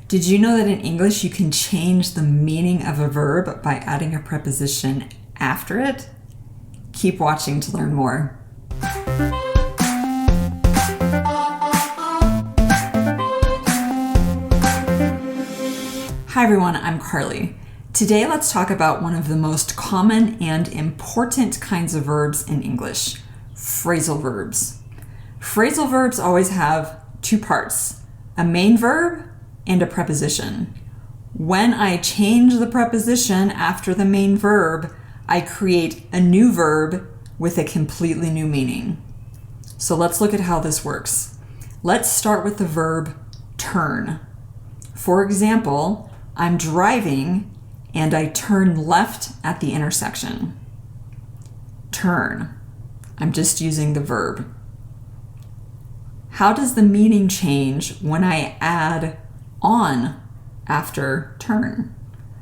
Did you know that in English you can change the meaning of a verb by adding a preposition after it? Keep watching to learn more. Hi everyone, I'm Carly. Today let's talk about one of the most common and important kinds of verbs in English, phrasal verbs. Phrasal verbs always have two parts, a main verb and a preposition. When I change the preposition after the main verb, I create a new verb with a completely new meaning. So let's look at how this works. Let's start with the verb turn. For example, I'm driving and I turn left at the intersection. Turn. I'm just using the verb. How does the meaning change when I add on after turn?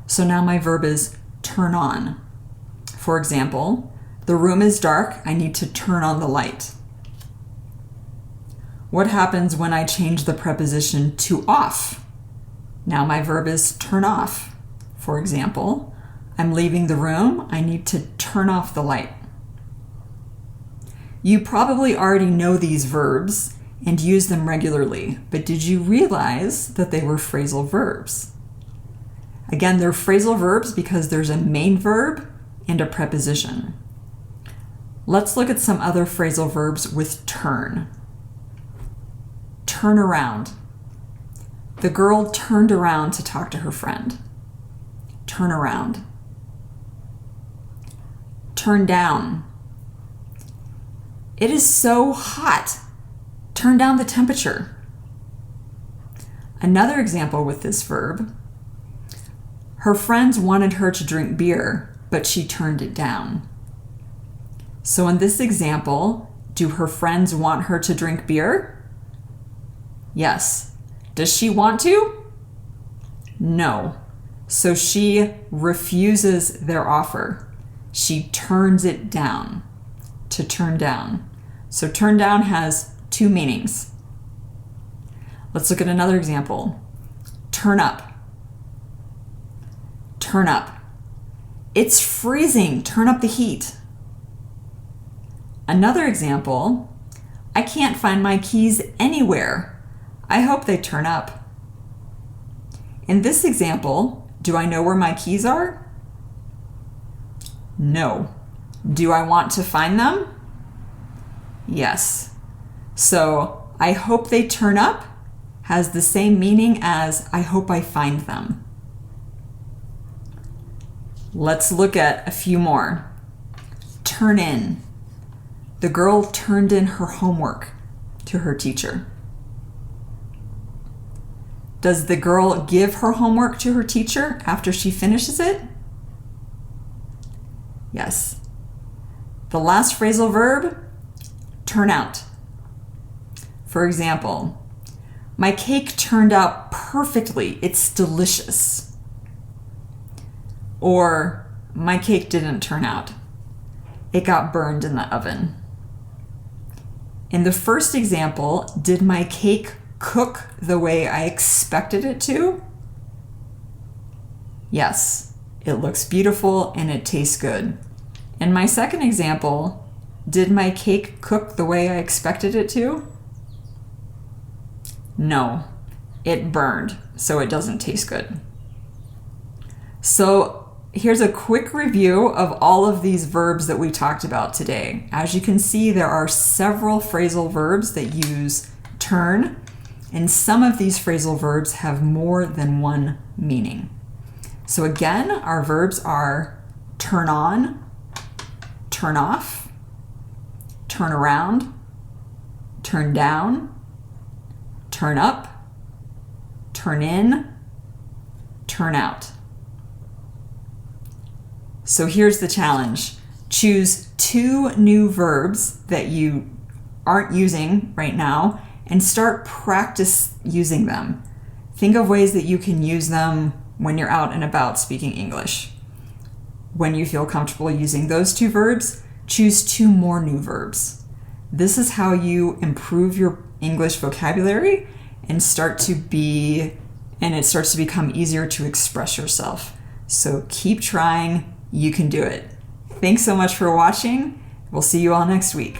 So now my verb is turn on. For example, the room is dark, I need to turn on the light. What happens when I change the preposition to off? Now my verb is turn off. For example, I'm leaving the room, I need to turn off the light. You probably already know these verbs and use them regularly, but did you realize that they were phrasal verbs? Again, they're phrasal verbs because there's a main verb and a preposition. Let's look at some other phrasal verbs with turn. Turn around. The girl turned around to talk to her friend. Turn around. Turn down. It is so hot. Turn down the temperature. Another example with this verb. Her friends wanted her to drink beer, but she turned it down. So in this example, do her friends want her to drink beer? Yes. Does she want to? No. So she refuses their offer. She turns it down. To turn down. So turn down has two meanings. Let's look at another example. Turn up. Turn up. It's freezing. Turn up the heat. Another example. I can't find my keys anywhere. I hope they turn up. In this example, do I know where my keys are? No. Do I want to find them? Yes. So, I hope they turn up has the same meaning as I hope I find them. Let's look at a few more. Turn in. The girl turned in her homework to her teacher. Does the girl give her homework to her teacher after she finishes it? Yes. The last phrasal verb, turn out. For example, my cake turned out perfectly. It's delicious. Or, my cake didn't turn out. It got burned in the oven. In the first example, did my cake cook the way I expected it to? Yes, it looks beautiful and it tastes good. In my second example, did my cake cook the way I expected it to? No, it burned, so it doesn't taste good. So here's a quick review of all of these verbs that we talked about today. As you can see, there are several phrasal verbs that use turn, and some of these phrasal verbs have more than one meaning. So again, our verbs are turn on, turn off, turn around, turn down, turn up, turn in, turn out. So here's the challenge. Choose two new verbs that you aren't using right now and start practice using them. Think of ways that you can use them when you're out and about speaking English. When you feel comfortable using those two verbs, choose two more new verbs. This is how you improve your English vocabulary and start to be and it starts to become easier to express yourself. So keep trying. You can do it. Thanks so much for watching. We'll see you all next week.